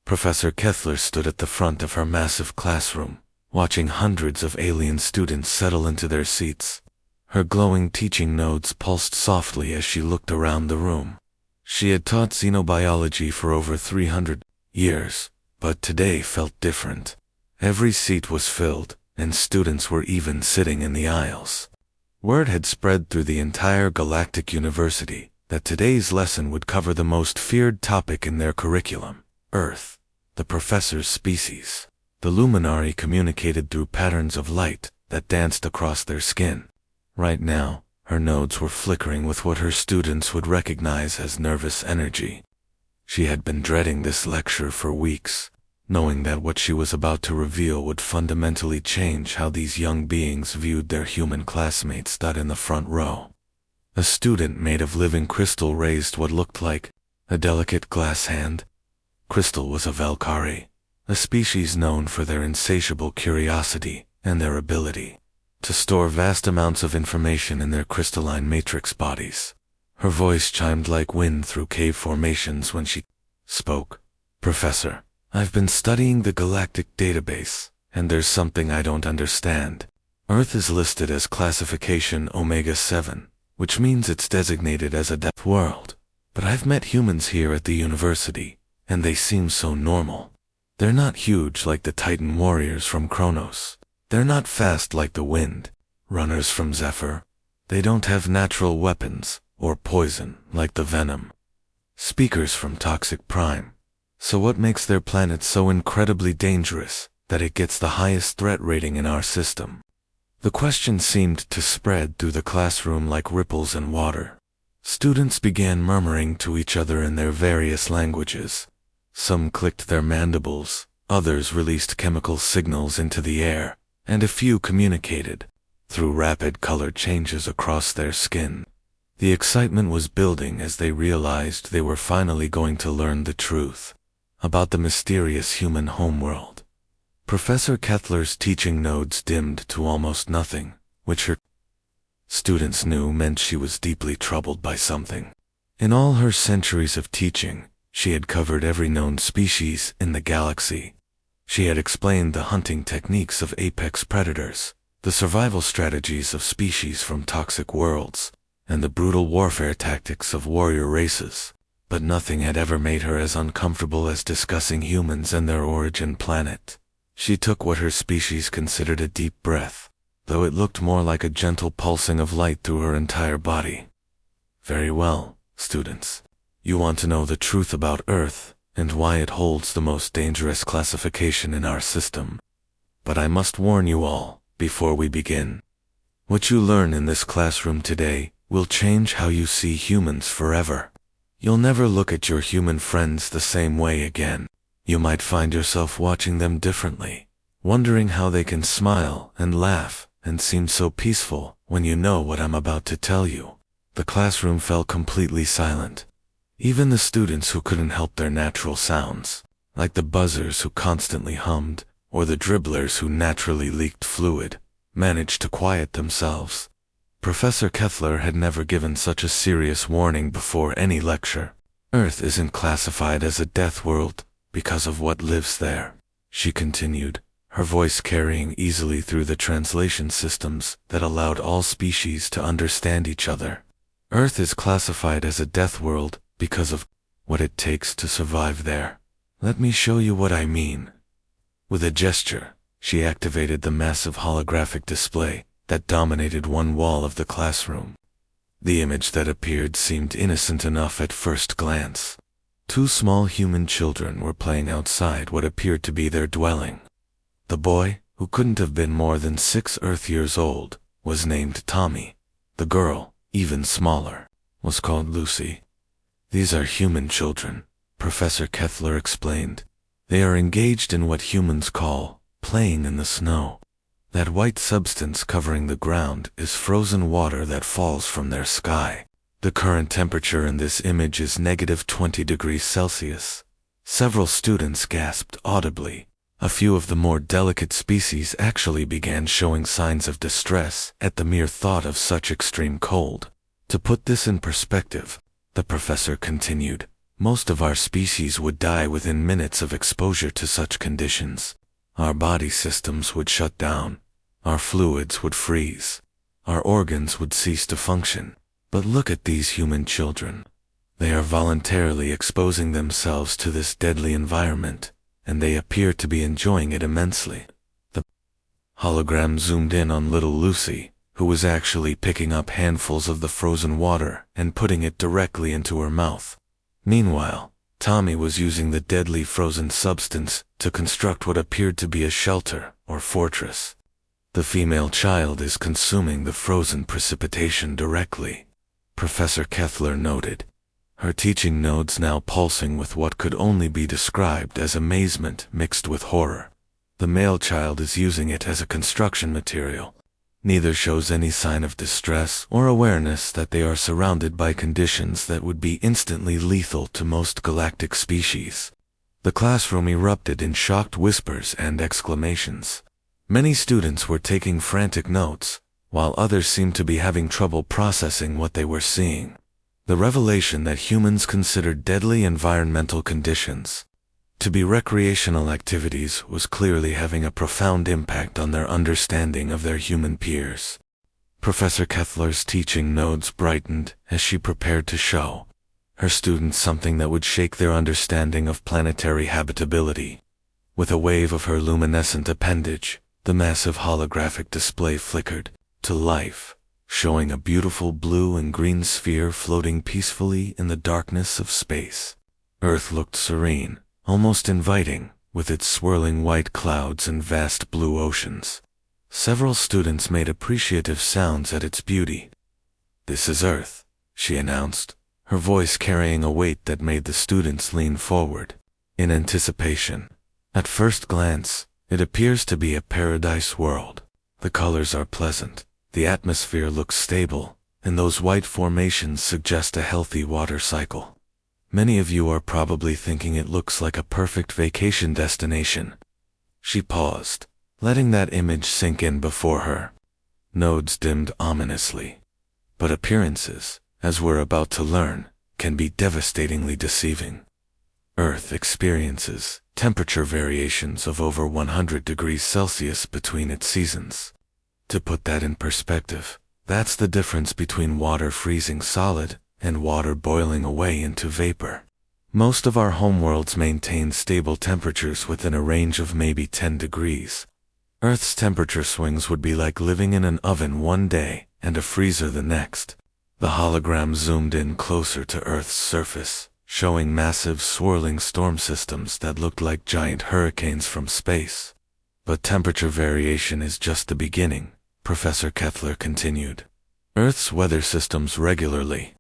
Professor Kethler stood at the front of her massive classroom, watching hundreds of alien students settle into their seats. Her glowing teaching nodes pulsed softly as she looked around the room. She had taught xenobiology for over 300 years, but today felt different. Every seat was filled, and students were even sitting in the aisles. Word had spread through the entire Galactic University that today's lesson would cover the most feared topic in their curriculum, Earth, the professor's species. The luminary communicated through patterns of light that danced across their skin. Right now, her nodes were flickering with what her students would recognize as nervous energy. She had been dreading this lecture for weeks, knowing that what she was about to reveal would fundamentally change how these young beings viewed their human classmates stood in the front row. A student made of living crystal raised what looked like a delicate glass hand. Crystal was a Valkyrie, a species known for their insatiable curiosity and their ability to store vast amounts of information in their crystalline matrix bodies. Her voice chimed like wind through cave formations when she spoke. "Professor, I've been studying the galactic database, and there's something I don't understand. Earth is listed as classification Omega 7, which means it's designated as a death world. But I've met humans here at the university, and they seem so normal. They're not huge like the Titan warriors from Kronos. They're not fast like the wind runners from Zephyr. They don't have natural weapons or poison like the Venom speakers from Toxic Prime. So what makes their planet so incredibly dangerous that it gets the highest threat rating in our system?" The question seemed to spread through the classroom like ripples in water. Students began murmuring to each other in their various languages. Some clicked their mandibles, others released chemical signals into the air, and a few communicated through rapid color changes across their skin. The excitement was building as they realized they were finally going to learn the truth about the mysterious human homeworld. Professor Kethler's teaching nodes dimmed to almost nothing, which her students knew meant she was deeply troubled by something. In all her centuries of teaching, she had covered every known species in the galaxy. She had explained the hunting techniques of apex predators, the survival strategies of species from toxic worlds, and the brutal warfare tactics of warrior races. But nothing had ever made her as uncomfortable as discussing humans and their origin planet. She took what her species considered a deep breath, though it looked more like a gentle pulsing of light through her entire body. "Very well, students. You want to know the truth about Earth and why it holds the most dangerous classification in our system. But I must warn you all, before we begin. What you learn in this classroom today will change how you see humans forever. You'll never look at your human friends the same way again. You might find yourself watching them differently, wondering how they can smile and laugh and seem so peaceful when you know what I'm about to tell you." The classroom fell completely silent. Even the students who couldn't help their natural sounds, like the buzzers who constantly hummed, or the dribblers who naturally leaked fluid, managed to quiet themselves. Professor Kethler had never given such a serious warning before any lecture. "Earth isn't classified as a death world because of what lives there," she continued, her voice carrying easily through the translation systems that allowed all species to understand each other. "Earth is classified as a death world because of what it takes to survive there. Let me show you what I mean." With a gesture, she activated the massive holographic display that dominated one wall of the classroom. The image that appeared seemed innocent enough at first glance. Two small human children were playing outside what appeared to be their dwelling. The boy, who couldn't have been more than 6 Earth years old, was named Tommy. The girl, even smaller, was called Lucy. "These are human children," Professor Kethler explained. "They are engaged in what humans call playing in the snow. That white substance covering the ground is frozen water that falls from their sky. The current temperature in this image is -20 degrees Celsius." Several students gasped audibly. A few of the more delicate species actually began showing signs of distress at the mere thought of such extreme cold. "To put this in perspective," the professor continued, Most of our species would die within minutes of exposure to such conditions. Our body systems would shut down. Our fluids would freeze. Our organs would cease to function. But look at these human children. They are voluntarily exposing themselves to this deadly environment, and they appear to be enjoying it immensely. The hologram zoomed in on little Lucy, who was actually picking up handfuls of the frozen water and putting it directly into her mouth. Meanwhile, Tommy was using the deadly frozen substance to construct what appeared to be a shelter or fortress. The female child is consuming the frozen precipitation directly, Professor Kethler noted, her teaching nodes now pulsing with what could only be described as amazement mixed with horror. The male child is using it as a construction material. Neither shows any sign of distress or awareness that they are surrounded by conditions that would be instantly lethal to most galactic species. The classroom erupted in shocked whispers and exclamations. Many students were taking frantic notes, while others seemed to be having trouble processing what they were seeing. The revelation that humans considered deadly environmental conditions to be recreational activities was clearly having a profound impact on their understanding of their human peers. Professor Kethler's teaching nodes brightened as she prepared to show her students something that would shake their understanding of planetary habitability. With a wave of her luminescent appendage, the massive holographic display flickered to life, showing a beautiful blue and green sphere floating peacefully in the darkness of space. Earth looked serene, almost inviting, with its swirling white clouds and vast blue oceans. Several students made appreciative sounds at its beauty. "This is Earth," she announced, her voice carrying a weight that made the students lean forward in anticipation. At first glance, it appears to be a paradise world. The colors are pleasant, the atmosphere looks stable, and those white formations suggest a healthy water cycle. Many of you are probably thinking it looks like a perfect vacation destination. She paused, letting that image sink in before her. Nodes dimmed ominously. But appearances, as we're about to learn, can be devastatingly deceiving. Earth experiences temperature variations of over 100 degrees Celsius between its seasons. To put that in perspective, that's the difference between water freezing solid and water boiling away into vapor. Most of our homeworlds maintain stable temperatures within a range of maybe 10 degrees. Earth's temperature swings would be like living in an oven one day and a freezer the next. The hologram zoomed in closer to Earth's surface, showing massive swirling storm systems that looked like giant hurricanes from space. But temperature variation is just the beginning, Professor Kethler continued. Earth's weather systems regularly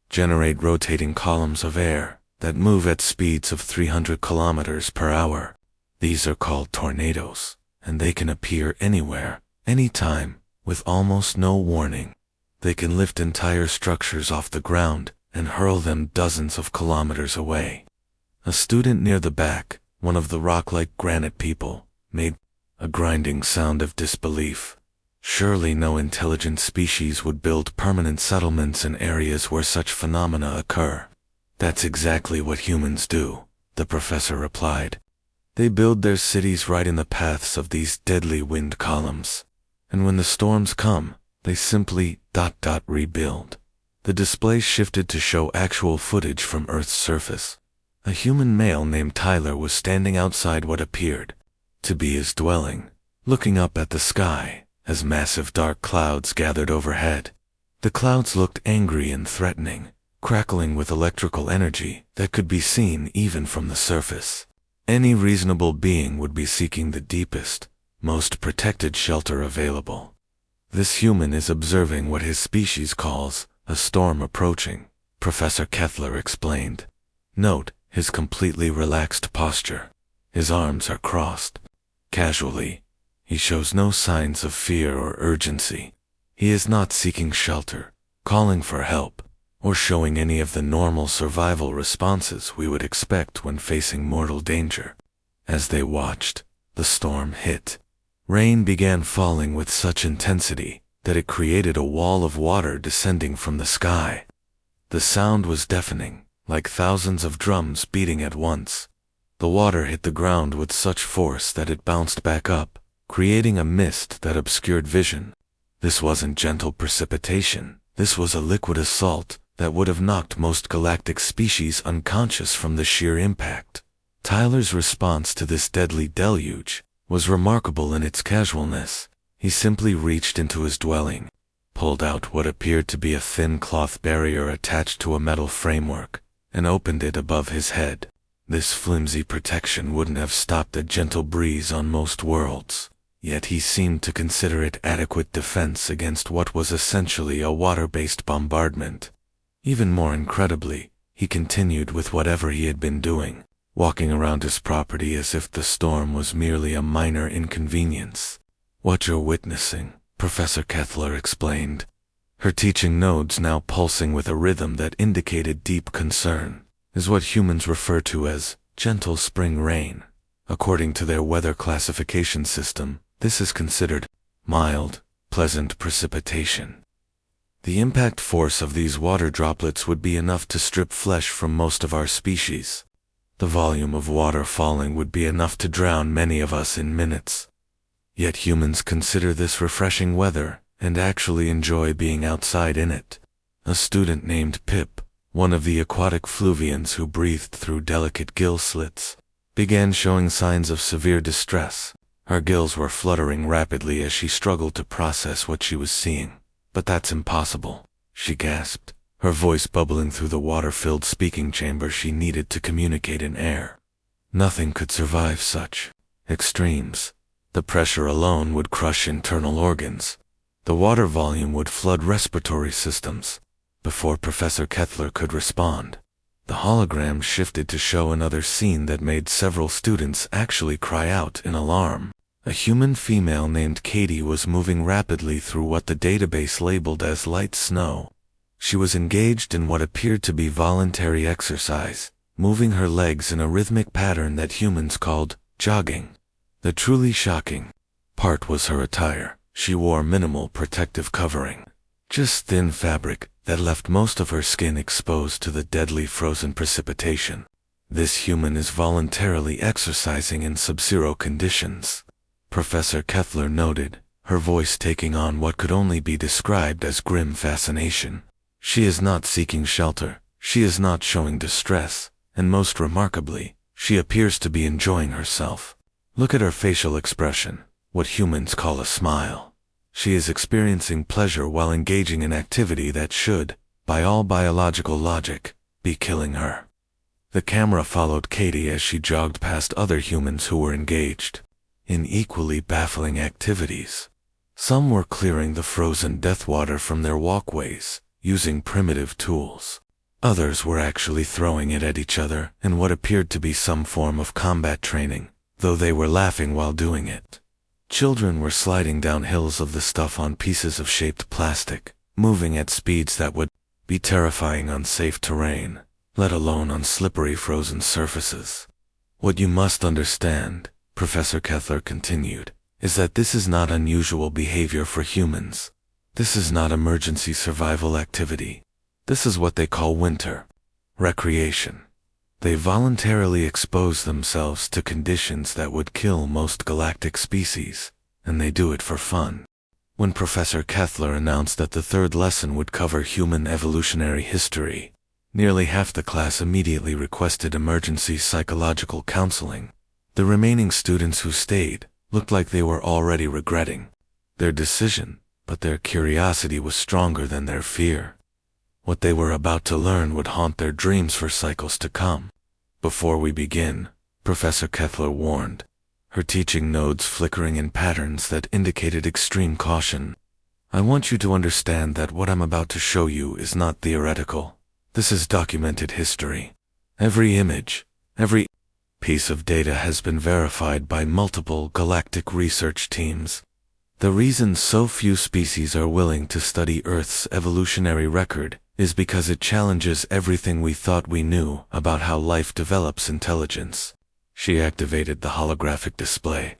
generate rotating columns of air that move at speeds of 300 kilometers per hour. These are called tornadoes, and they can appear anywhere, anytime, with almost no warning. They can lift entire structures off the ground and hurl them dozens of kilometers away. A student near the back, one of the rock-like granite people, made a grinding sound of disbelief. Surely no intelligent species would build permanent settlements in areas where such phenomena occur. That's exactly what humans do, the professor replied. They build their cities right in the paths of these deadly wind columns. And when the storms come, they simply rebuild. The display shifted to show actual footage from Earth's surface. A human male named Tyler was standing outside what appeared to be his dwelling, looking up at the sky as massive dark clouds gathered overhead. The clouds looked angry and threatening, crackling with electrical energy that could be seen even from the surface. Any reasonable being would be seeking the deepest, most protected shelter available. This human is observing what his species calls a storm approaching, Professor Kethler explained. Note his completely relaxed posture. His arms are crossed. Casually, he shows no signs of fear or urgency. He is not seeking shelter, calling for help, or showing any of the normal survival responses we would expect when facing mortal danger. As they watched, the storm hit. Rain began falling with such intensity that it created a wall of water descending from the sky. The sound was deafening, like thousands of drums beating at once. The water hit the ground with such force that it bounced back up, creating a mist that obscured vision. This wasn't gentle precipitation. This was a liquid assault that would have knocked most galactic species unconscious from the sheer impact. Tyler's response to this deadly deluge was remarkable in its casualness. He simply reached into his dwelling, pulled out what appeared to be a thin cloth barrier attached to a metal framework, and opened it above his head. This flimsy protection wouldn't have stopped a gentle breeze on most worlds, yet he seemed to consider it adequate defense against what was essentially a water-based bombardment. Even more incredibly, he continued with whatever he had been doing, walking around his property as if the storm was merely a minor inconvenience. "What you're witnessing," Professor Kethler explained, her teaching nodes now pulsing with a rhythm that indicated deep concern, "is what humans refer to as gentle spring rain. According to their weather classification system, this is considered mild, pleasant precipitation. The impact force of these water droplets would be enough to strip flesh from most of our species. The volume of water falling would be enough to drown many of us in minutes. Yet humans consider this refreshing weather and actually enjoy being outside in it." A student named Pip, one of the aquatic fluvians who breathed through delicate gill slits, began showing signs of severe distress. Her gills were fluttering rapidly as she struggled to process what she was seeing. "But that's impossible," she gasped, her voice bubbling through the water-filled speaking chamber she needed to communicate in air. "Nothing could survive such extremes. The pressure alone would crush internal organs. The water volume would flood respiratory systems." Before Professor Kethler could respond, the hologram shifted to show another scene that made several students actually cry out in alarm. A human female named Katie was moving rapidly through what the database labeled as light snow. She was engaged in what appeared to be voluntary exercise, moving her legs in a rhythmic pattern that humans called jogging. The truly shocking part was her attire. She wore minimal protective covering, just thin fabric that left most of her skin exposed to the deadly frozen precipitation. "This human is voluntarily exercising in sub-zero conditions," Professor Kethler noted, her voice taking on what could only be described as grim fascination. "She is not seeking shelter, she is not showing distress, and most remarkably, she appears to be enjoying herself. Look at her facial expression, what humans call a smile. She is experiencing pleasure while engaging in activity that should, by all biological logic, be killing her." The camera followed Katie as she jogged past other humans who were engaged in equally baffling activities. Some were clearing the frozen death water from their walkways, using primitive tools. Others were actually throwing it at each other in what appeared to be some form of combat training, though they were laughing while doing it. Children were sliding down hills of the stuff on pieces of shaped plastic, moving at speeds that would be terrifying on safe terrain, let alone on slippery frozen surfaces. "What you must understand," Professor Kethler continued, "is that this is not unusual behavior for humans. This is not emergency survival activity. This is what they call winter recreation. They voluntarily expose themselves to conditions that would kill most galactic species, and they do it for fun." When Professor Kethler announced that the third lesson would cover human evolutionary history, nearly half the class immediately requested emergency psychological counseling. The remaining students who stayed looked like they were already regretting their decision, but their curiosity was stronger than their fear. What they were about to learn would haunt their dreams for cycles to come. "Before we begin," Professor Kethler warned, her teaching nodes flickering in patterns that indicated extreme caution, "I want you to understand that what I'm about to show you is not theoretical. This is documented history. Every image, every piece of data has been verified by multiple galactic research teams. The reason so few species are willing to study Earth's evolutionary record is because it challenges everything we thought we knew about how life develops intelligence." She activated the holographic display,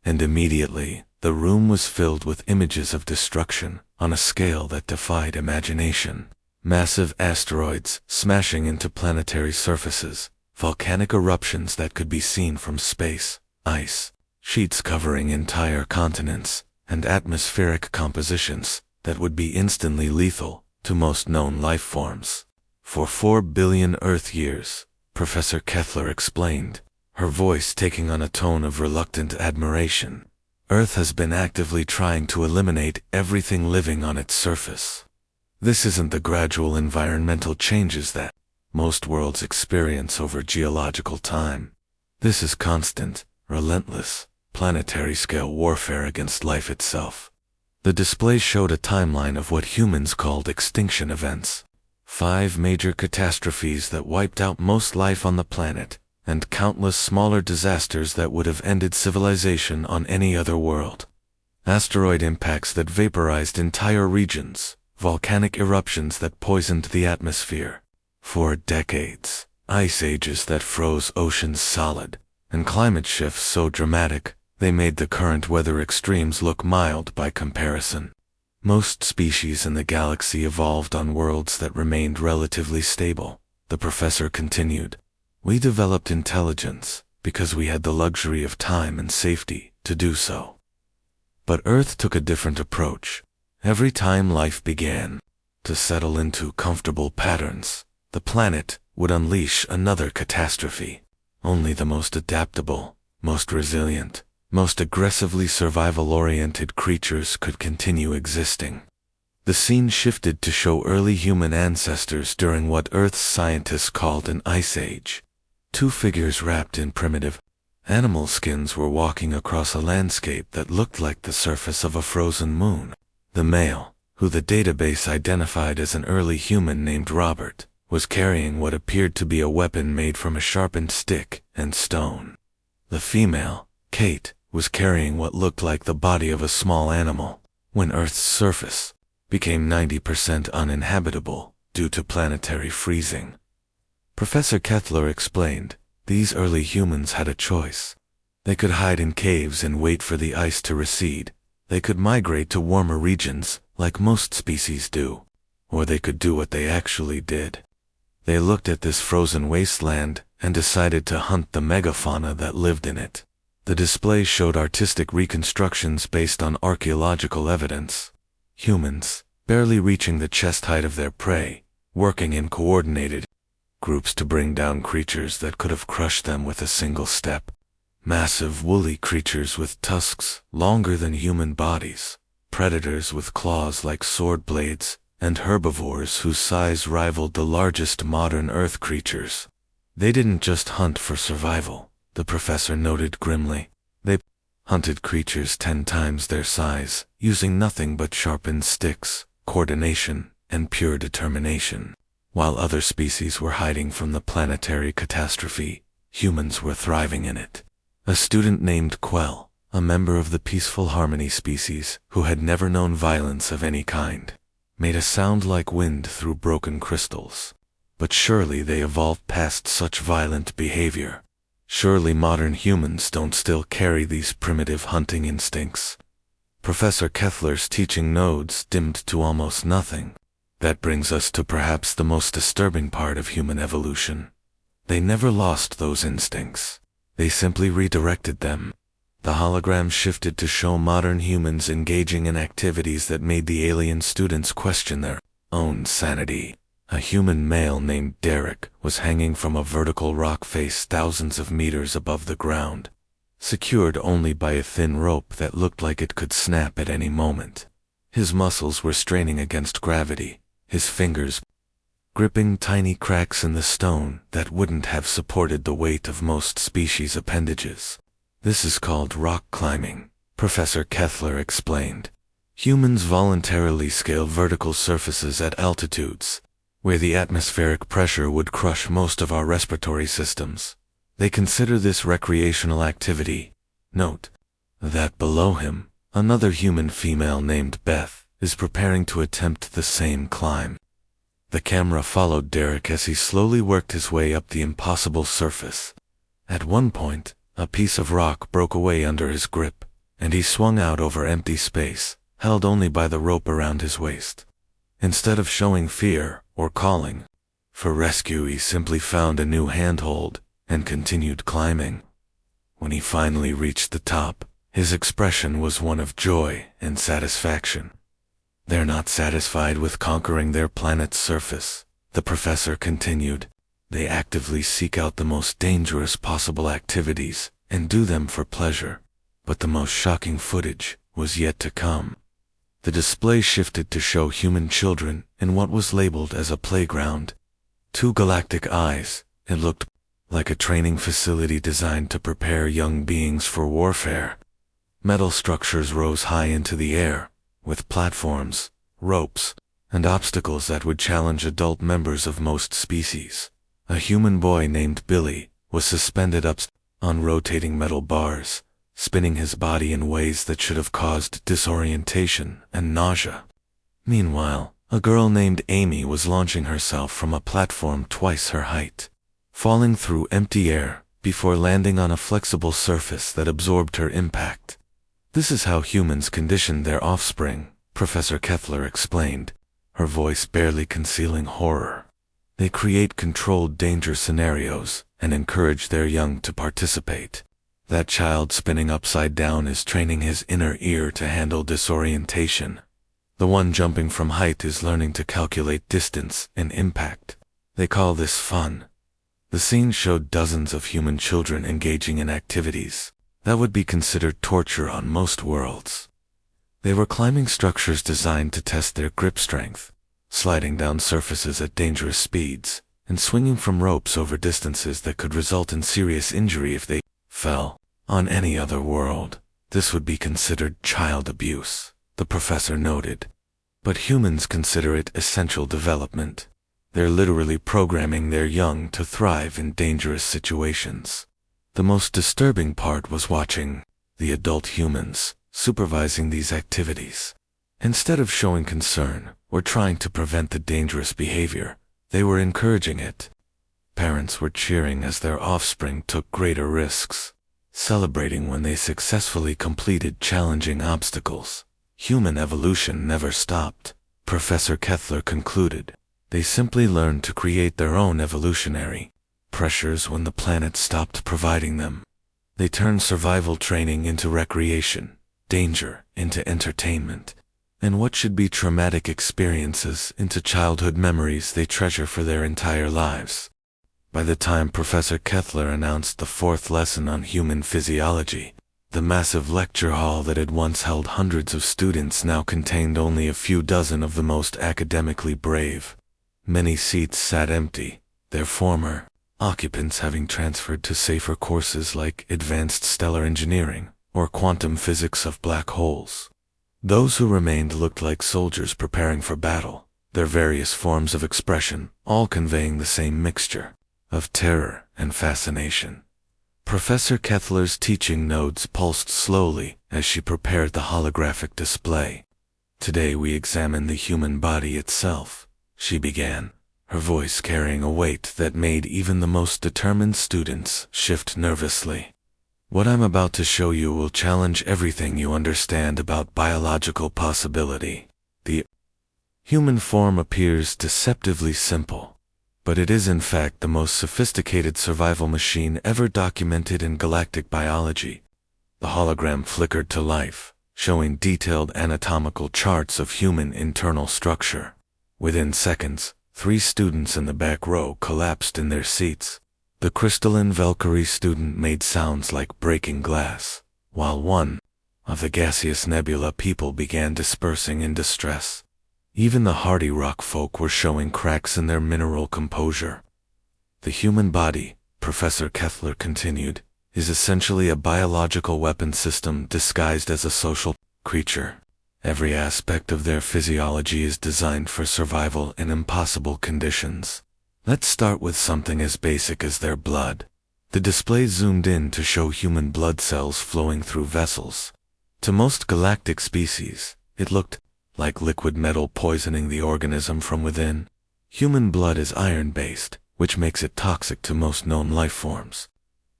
and immediately, the room was filled with images of destruction on a scale that defied imagination. Massive asteroids smashing into planetary surfaces, volcanic eruptions that could be seen from space, ice sheets covering entire continents, and atmospheric compositions that would be instantly lethal to most known life forms. For 4 billion Earth years, Professor Kethler explained, her voice taking on a tone of reluctant admiration, Earth has been actively trying to eliminate everything living on its surface. This isn't the gradual environmental changes that most worlds experience over geological time. This is constant, relentless, planetary-scale warfare against life itself. The display showed a timeline of what humans called extinction events. 5 major catastrophes that wiped out most life on the planet, and countless smaller disasters that would have ended civilization on any other world. Asteroid impacts that vaporized entire regions, volcanic eruptions that poisoned the atmosphere. For decades, ice ages that froze oceans solid, and climate shifts so dramatic, they made the current weather extremes look mild by comparison. Most species in the galaxy evolved on worlds that remained relatively stable, the professor continued. We developed intelligence because we had the luxury of time and safety to do so. But Earth took a different approach. Every time life began to settle into comfortable patterns, the planet would unleash another catastrophe. Only the most adaptable, most resilient, most aggressively survival-oriented creatures could continue existing. The scene shifted to show early human ancestors during what Earth's scientists called an ice age. 2 figures wrapped in primitive animal skins were walking across a landscape that looked like the surface of a frozen moon. The male, who the database identified as an early human named Robert, was carrying what appeared to be a weapon made from a sharpened stick and stone. The female, Kate, was carrying what looked like the body of a small animal. When Earth's surface became 90% uninhabitable due to planetary freezing, Professor Kethler explained, these early humans had a choice. They could hide in caves and wait for the ice to recede. They could migrate to warmer regions, like most species do. Or they could do what they actually did. They looked at this frozen wasteland and decided to hunt the megafauna that lived in it. The display showed artistic reconstructions based on archaeological evidence. Humans, barely reaching the chest height of their prey, working in coordinated groups to bring down creatures that could have crushed them with a single step. Massive woolly creatures with tusks longer than human bodies, predators with claws like sword blades, and herbivores whose size rivaled the largest modern Earth creatures. They didn't just hunt for survival, the professor noted grimly. They hunted creatures 10 times their size, using nothing but sharpened sticks, coordination, and pure determination. While other species were hiding from the planetary catastrophe, humans were thriving in it. A student named Quell, a member of the peaceful harmony species who had never known violence of any kind, made a sound like wind through broken crystals. But surely they evolved past such violent behavior. Surely modern humans don't still carry these primitive hunting instincts. Professor Kethler's teaching nodes dimmed to almost nothing. That brings us to perhaps the most disturbing part of human evolution. They never lost those instincts. They simply redirected them. The hologram shifted to show modern humans engaging in activities that made the alien students question their own sanity. A human male named Derek was hanging from a vertical rock face thousands of meters above the ground, secured only by a thin rope that looked like it could snap at any moment. His muscles were straining against gravity, his fingers gripping tiny cracks in the stone that wouldn't have supported the weight of most species' appendages. This is called rock climbing, Professor Kethler explained. Humans voluntarily scale vertical surfaces at altitudes where the atmospheric pressure would crush most of our respiratory systems. They consider this recreational activity. Note that below him, another human female named Beth is preparing to attempt the same climb. The camera followed Derek as he slowly worked his way up the impossible surface. At one point, a piece of rock broke away under his grip, and he swung out over empty space, held only by the rope around his waist. Instead of showing fear or calling for rescue. He simply found a new handhold and continued climbing. When he finally reached the top, his expression was one of joy and satisfaction. They're not satisfied with conquering their planet's surface, the professor continued. They actively seek out the most dangerous possible activities and do them for pleasure. But the most shocking footage was yet to come. The display shifted to show human children in what was labeled as a playground. Two galactic eyes, it looked like a training facility designed to prepare young beings for warfare. Metal structures rose high into the air, with platforms, ropes, and obstacles that would challenge adult members of most species. A human boy named Billy was suspended up on rotating metal bars, spinning his body in ways that should have caused disorientation and nausea. Meanwhile, a girl named Amy was launching herself from a platform twice her height, falling through empty air before landing on a flexible surface that absorbed her impact. This is how humans condition their offspring, Professor Kethler explained, her voice barely concealing horror. They create controlled danger scenarios and encourage their young to participate. That child spinning upside down is training his inner ear to handle disorientation. The one jumping from height is learning to calculate distance and impact. They call this fun. The scene showed dozens of human children engaging in activities that would be considered torture on most worlds. They were climbing structures designed to test their grip strength, sliding down surfaces at dangerous speeds, and swinging from ropes over distances that could result in serious injury if they fell. On any other world, this would be considered child abuse, the professor noted. But humans consider it essential development. They're literally programming their young to thrive in dangerous situations. The most disturbing part was watching the adult humans supervising these activities. Instead of showing concern or trying to prevent the dangerous behavior, they were encouraging it. Parents were cheering as their offspring took greater risks, celebrating when they successfully completed challenging obstacles. Human evolution never stopped, Professor Kethler concluded. They simply learned to create their own evolutionary pressures when the planet stopped providing them. They turned survival training into recreation, danger into entertainment, and what should be traumatic experiences into childhood memories they treasure for their entire lives. By the time Professor Kethler announced the fourth lesson on human physiology, the massive lecture hall that had once held hundreds of students now contained only a few dozen of the most academically brave. Many seats sat empty, their former occupants having transferred to safer courses like advanced stellar engineering or quantum physics of black holes. Those who remained looked like soldiers preparing for battle, their various forms of expression all conveying the same mixture of terror and fascination. Professor Kethler's teaching notes pulsed slowly as she prepared the holographic display. Today we examine the human body itself, she began, her voice carrying a weight that made even the most determined students shift nervously. What I'm about to show you will challenge everything you understand about biological possibility. The human form appears deceptively simple, but it is in fact the most sophisticated survival machine ever documented in galactic biology. The hologram flickered to life, showing detailed anatomical charts of human internal structure. Within seconds, 3 students in the back row collapsed in their seats. The crystalline Valkyrie student made sounds like breaking glass, while one of the gaseous nebula people began dispersing in distress. Even the hardy rock folk were showing cracks in their mineral composure. The human body, Professor Kethler continued, is essentially a biological weapon system disguised as a social creature. Every aspect of their physiology is designed for survival in impossible conditions. Let's start with something as basic as their blood. The display zoomed in to show human blood cells flowing through vessels. To most galactic species, it looked like liquid metal poisoning the organism from within. Human blood is iron-based, which makes it toxic to most known life forms.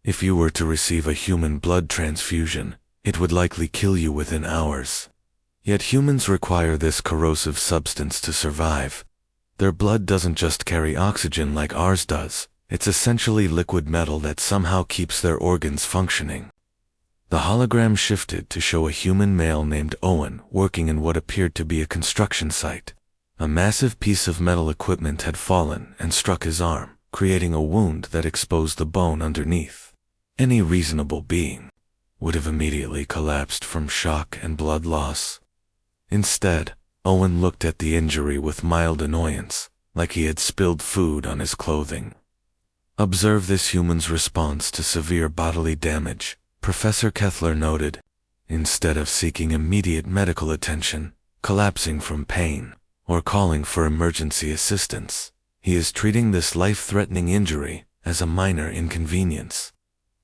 If you were to receive a human blood transfusion, it would likely kill you within hours. Yet humans require this corrosive substance to survive. Their blood doesn't just carry oxygen like ours does, it's essentially liquid metal that somehow keeps their organs functioning. The hologram shifted to show a human male named Owen working in what appeared to be a construction site. A massive piece of metal equipment had fallen and struck his arm, creating a wound that exposed the bone underneath. Any reasonable being would have immediately collapsed from shock and blood loss. Instead, Owen looked at the injury with mild annoyance, like he had spilled food on his clothing. Observe this human's response to severe bodily damage, Professor Kethler noted. Instead of seeking immediate medical attention, collapsing from pain, or calling for emergency assistance, he is treating this life-threatening injury as a minor inconvenience.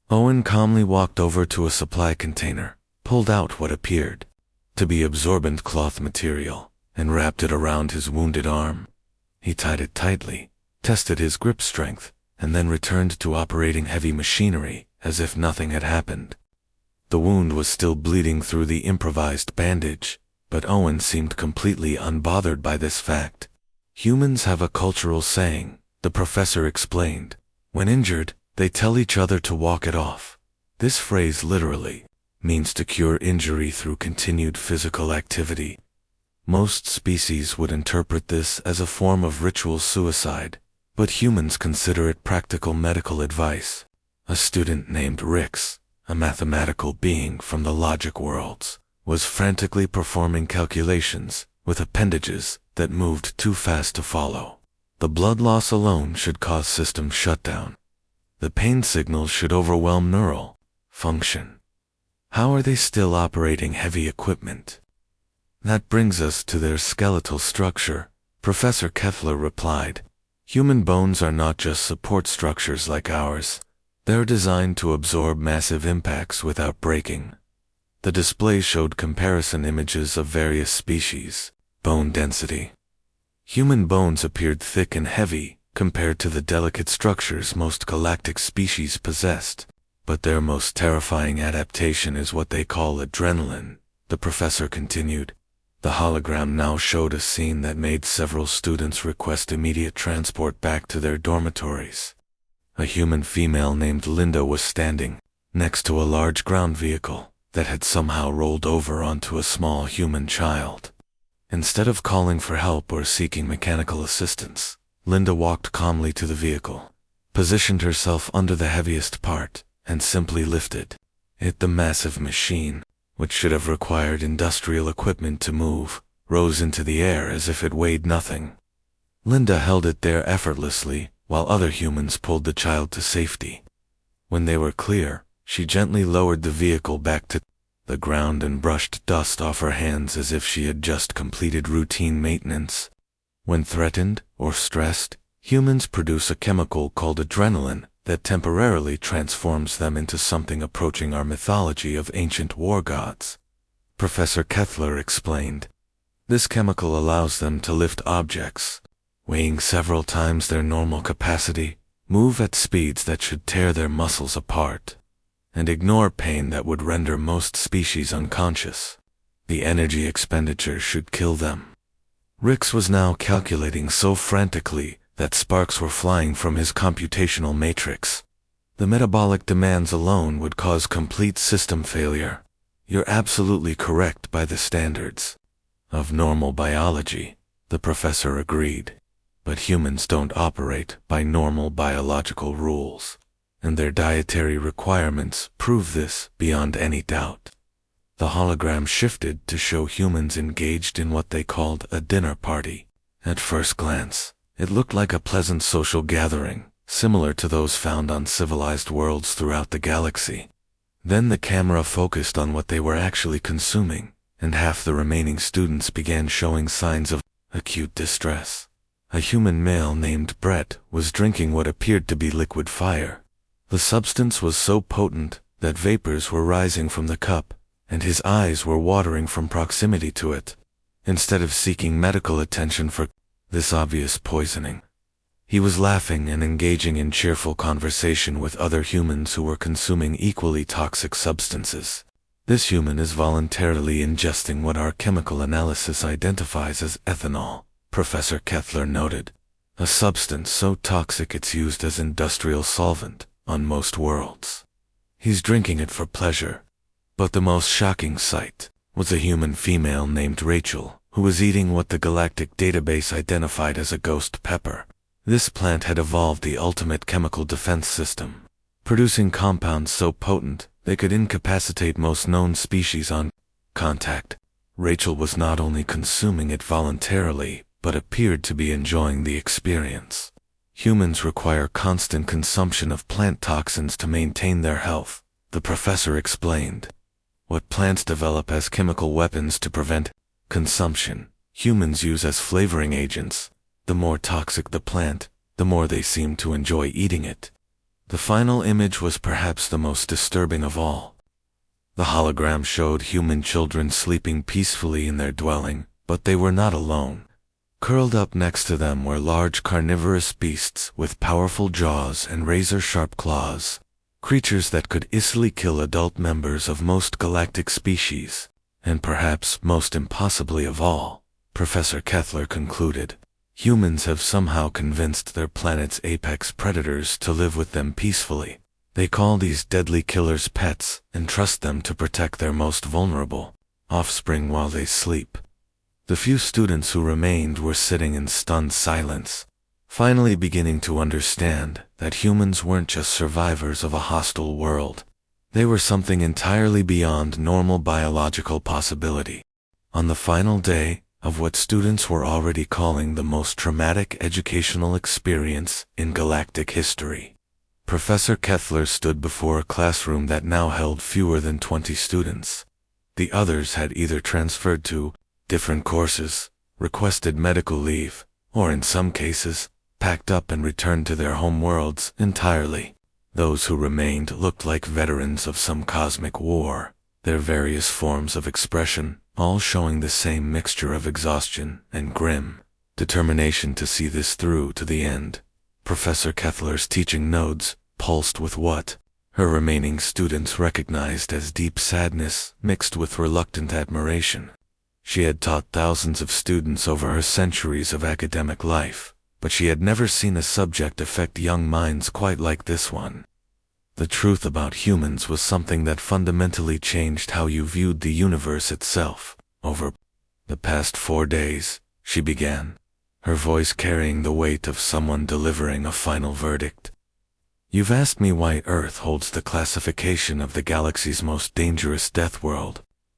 Owen calmly walked over to a supply container, pulled out what appeared to be absorbent cloth material, and wrapped it around his wounded arm. He tied it tightly, tested his grip strength, and then returned to operating heavy machinery as if nothing had happened. The wound was still bleeding through the improvised bandage, but Owen seemed completely unbothered by this fact. Humans have a cultural saying, the professor explained. When injured, they tell each other to walk it off. This phrase literally means to cure injury through continued physical activity. Most species would interpret this as a form of ritual suicide, but humans consider it practical medical advice. A student named Rix, a mathematical being from the logic worlds, was frantically performing calculations with appendages that moved too fast to follow. The blood loss alone should cause system shutdown. The pain signals should overwhelm neural function. How are they still operating heavy equipment? That brings us to their skeletal structure, Professor Kethler replied. Human bones are not just support structures like ours. They're designed to absorb massive impacts without breaking. The display showed comparison images of various species. Bone density. Human bones appeared thick and heavy compared to the delicate structures most galactic species possessed. But their most terrifying adaptation is what they call adrenaline, the professor continued. The hologram now showed a scene that made several students request immediate transport back to their dormitories. A human female named Linda was standing next to a large ground vehicle that had somehow rolled over onto a small human child. Instead of calling for help or seeking mechanical assistance, Linda walked calmly to the vehicle, positioned herself under the heaviest part, and simply lifted it. The massive machine, which should have required industrial equipment to move, rose into the air as if it weighed nothing. Linda held it there effortlessly, while other humans pulled the child to safety. When they were clear, she gently lowered the vehicle back to the ground and brushed dust off her hands as if she had just completed routine maintenance. When threatened or stressed, humans produce a chemical called adrenaline that temporarily transforms them into something approaching our mythology of ancient war gods. Professor Kethler explained. This chemical allows them to lift objects, weighing several times their normal capacity, move at speeds that should tear their muscles apart, and ignore pain that would render most species unconscious. The energy expenditure should kill them. Rix was now calculating so frantically that sparks were flying from his computational matrix. The metabolic demands alone would cause complete system failure. You're absolutely correct by the standards of normal biology, the professor agreed. But humans don't operate by normal biological rules, and their dietary requirements prove this beyond any doubt. The hologram shifted to show humans engaged in what they called a dinner party. At first glance, it looked like a pleasant social gathering, similar to those found on civilized worlds throughout the galaxy. Then the camera focused on what they were actually consuming, and half the remaining students began showing signs of acute distress. A human male named Brett was drinking what appeared to be liquid fire. The substance was so potent that vapors were rising from the cup, and his eyes were watering from proximity to it. Instead of seeking medical attention for this obvious poisoning, he was laughing and engaging in cheerful conversation with other humans who were consuming equally toxic substances. This human is voluntarily ingesting what our chemical analysis identifies as ethanol, Professor Kethler noted. A substance so toxic it's used as industrial solvent on most worlds. He's drinking it for pleasure. But the most shocking sight was a human female named Rachel, who was eating what the Galactic database identified as a ghost pepper. This plant had evolved the ultimate chemical defense system, producing compounds so potent they could incapacitate most known species on contact. Rachel was not only consuming it voluntarily, but appeared to be enjoying the experience. Humans require constant consumption of plant toxins to maintain their health, the professor explained. What plants develop as chemical weapons to prevent consumption, humans use as flavoring agents. The more toxic the plant, the more they seem to enjoy eating it. The final image was perhaps the most disturbing of all. The hologram showed human children sleeping peacefully in their dwelling, but they were not alone. Curled up next to them were large carnivorous beasts with powerful jaws and razor-sharp claws, creatures that could easily kill adult members of most galactic species, and perhaps most impossibly of all, Professor Kethler concluded. Humans have somehow convinced their planet's apex predators to live with them peacefully. They call these deadly killers pets and trust them to protect their most vulnerable offspring while they sleep. The few students who remained were sitting in stunned silence, finally beginning to understand that humans weren't just survivors of a hostile world. They were something entirely beyond normal biological possibility. On the final day of what students were already calling the most traumatic educational experience in galactic history, Professor Kethler stood before a classroom that now held fewer than 20 students. The others had either transferred to different courses, requested medical leave, or in some cases, packed up and returned to their home worlds entirely. Those who remained looked like veterans of some cosmic war, their various forms of expression all showing the same mixture of exhaustion and grim determination to see this through to the end. Professor Kethler's teaching nodes pulsed with what her remaining students recognized as deep sadness mixed with reluctant admiration. She had taught thousands of students over her centuries of academic life, but she had never seen a subject affect young minds quite like this one. The truth about humans was something that fundamentally changed how you viewed the universe itself. Over the past 4 days, she began, her voice carrying the weight of someone delivering a final verdict. You've asked me why Earth holds the classification of the galaxy's most dangerous Deathworld.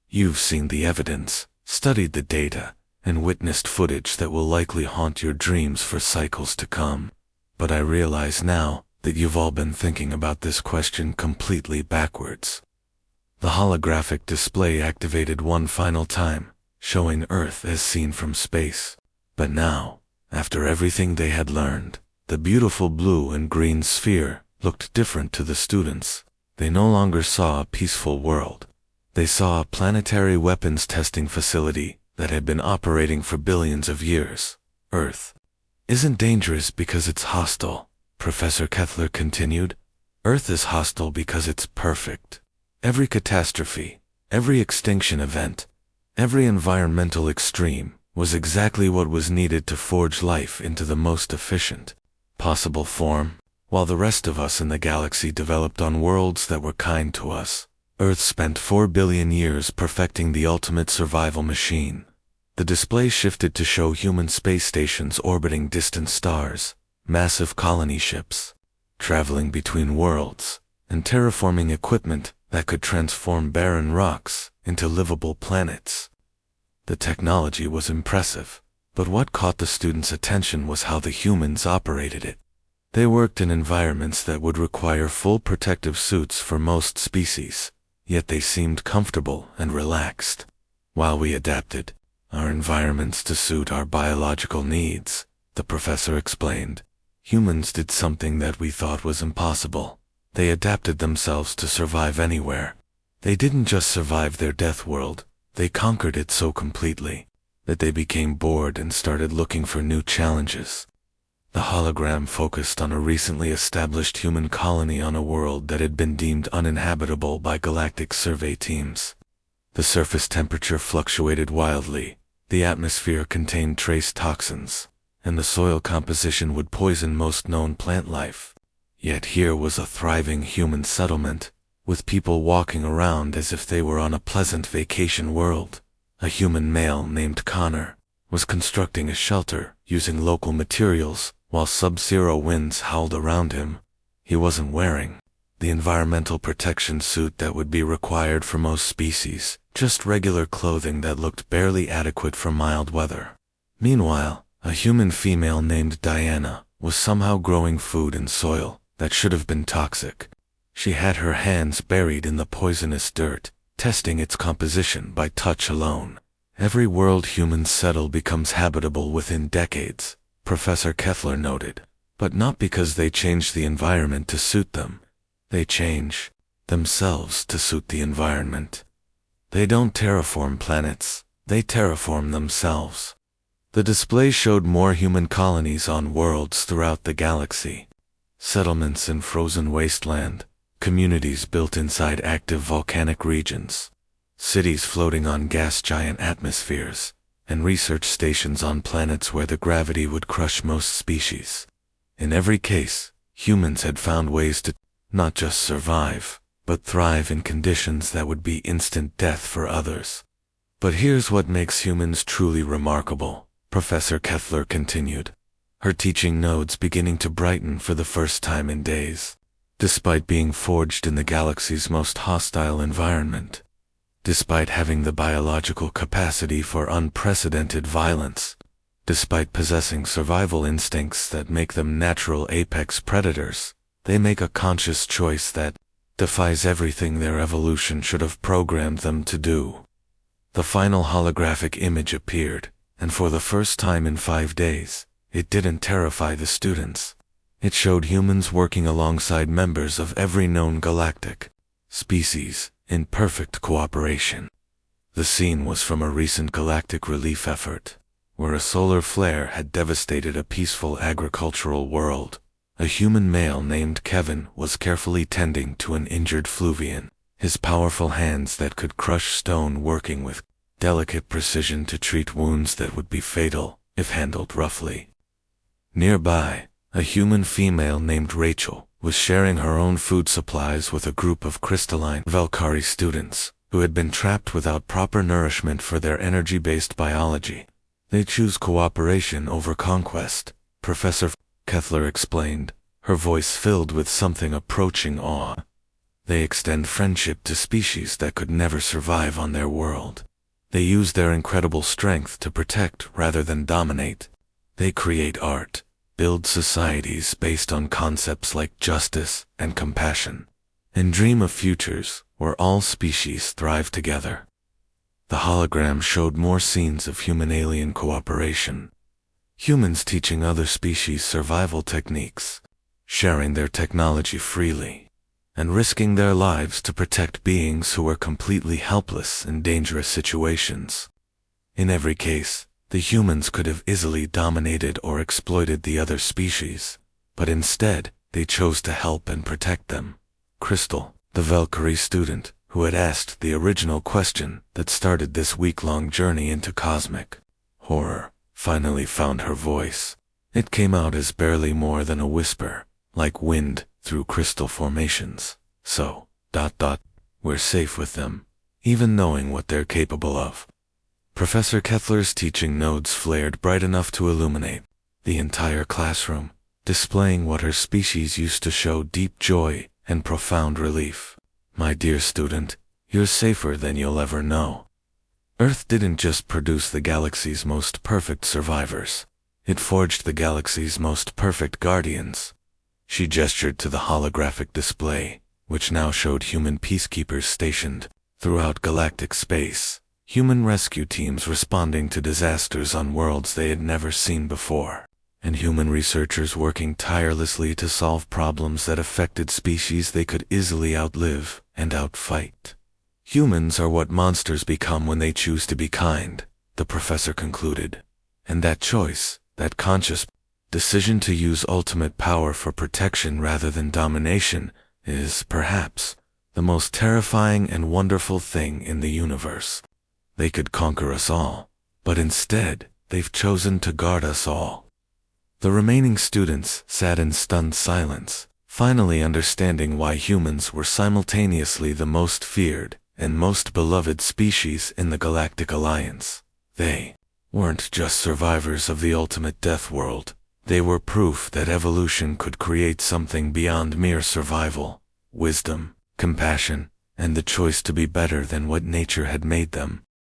You've seen the evidence, studied the data, and witnessed footage that will likely haunt your dreams for cycles to come. But I realize now that you've all been thinking about this question completely backwards. The holographic display activated one final time, showing Earth as seen from space. But now, after everything they had learned, the beautiful blue and green sphere looked different to the students. They no longer saw a peaceful world. They saw a planetary weapons testing facility that had been operating for billions of years. Earth isn't dangerous because it's hostile, Professor Kethler continued. Earth is hostile because it's perfect. Every catastrophe, every extinction event, every environmental extreme was exactly what was needed to forge life into the most efficient possible form. While the rest of us in the galaxy developed on worlds that were kind to us, Earth spent 4 billion years perfecting the ultimate survival machine. The display shifted to show human space stations orbiting distant stars, massive colony ships, traveling between worlds, and terraforming equipment that could transform barren rocks into livable planets. The technology was impressive, but what caught the students' attention was how the humans operated it. They worked in environments that would require full protective suits for most species, yet they seemed comfortable and relaxed. While we adapted our environments to suit our biological needs, the professor explained, humans did something that we thought was impossible. They adapted themselves to survive anywhere. They didn't just survive their death world, they conquered it so completely that they became bored and started looking for new challenges. The hologram focused on a recently established human colony on a world that had been deemed uninhabitable by galactic survey teams. The surface temperature fluctuated wildly, The atmosphere contained trace toxins, and the soil composition would poison most known plant life. Yet here was a thriving human settlement, with people walking around as if they were on a pleasant vacation world. A human male named Connor was constructing a shelter using local materials while sub-zero winds howled around him. He wasn't wearing the environmental protection suit that would be required for most species, just regular clothing that looked barely adequate for mild weather. Meanwhile, a human female named Diana was somehow growing food in soil that should have been toxic. She had her hands buried in the poisonous dirt, testing its composition by touch alone. Every world humans settle becomes habitable within decades, Professor Kethler noted, but not because they change the environment to suit them. They change themselves to suit the environment. They don't terraform planets, they terraform themselves. The display showed more human colonies on worlds throughout the galaxy. Settlements in frozen wasteland, communities built inside active volcanic regions, cities floating on gas giant atmospheres, and research stations on planets where the gravity would crush most species. In every case, humans had found ways to not just survive, but thrive in conditions that would be instant death for others. But here's what makes humans truly remarkable, Professor Kethler continued, her teaching nodes beginning to brighten for the first time in days. Despite being forged in the galaxy's most hostile environment, despite having the biological capacity for unprecedented violence, despite possessing survival instincts that make them natural apex predators, they make a conscious choice that defies everything their evolution should have programmed them to do. The final holographic image appeared, and for the first time in 5 days, it didn't terrify the students. It showed humans working alongside members of every known galactic species in perfect cooperation. The scene was from a recent galactic relief effort, where a solar flare had devastated a peaceful agricultural world. A human male named Kevin was carefully tending to an injured Fluvian, his powerful hands that could crush stone working with delicate precision to treat wounds that would be fatal if handled roughly. Nearby, a human female named Rachel was sharing her own food supplies with a group of crystalline Valkyrie students who had been trapped without proper nourishment for their energy-based biology. They choose cooperation over conquest, Professor Kethler explained, her voice filled with something approaching awe. They extend friendship to species that could never survive on their world. They use their incredible strength to protect rather than dominate. They create art, build societies based on concepts like justice and compassion, and dream of futures where all species thrive together. The hologram showed more scenes of human-alien cooperation. Humans teaching other species survival techniques, sharing their technology freely, and risking their lives to protect beings who were completely helpless in dangerous situations. In every case, the humans could have easily dominated or exploited the other species, but instead, they chose to help and protect them. Crystal, the Valkyrie student, who had asked the original question that started this week-long journey into cosmic horror, finally found her voice. It came out as barely more than a whisper, like wind through crystal formations. So, we're safe with them, even knowing what they're capable of. Professor Kethler's teaching nodes flared bright enough to illuminate the entire classroom, displaying what her species used to show deep joy and profound relief. My dear student, you're safer than you'll ever know. Earth didn't just produce the galaxy's most perfect survivors. It forged the galaxy's most perfect guardians. She gestured to the holographic display, which now showed human peacekeepers stationed throughout galactic space, human rescue teams responding to disasters on worlds they had never seen before, and human researchers working tirelessly to solve problems that affected species they could easily outlive and outfight. Humans are what monsters become when they choose to be kind, the professor concluded. And that choice, that conscious decision to use ultimate power for protection rather than domination, is, perhaps, the most terrifying and wonderful thing in the universe. They could conquer us all, But instead, they've chosen to guard us all. The remaining students sat in stunned silence, finally understanding why humans were simultaneously the most feared and most beloved species in the Galactic Alliance. They weren't just survivors of the ultimate death world. They were proof that evolution could create something beyond mere survival: wisdom, compassion, and the choice to be better than what nature had made them.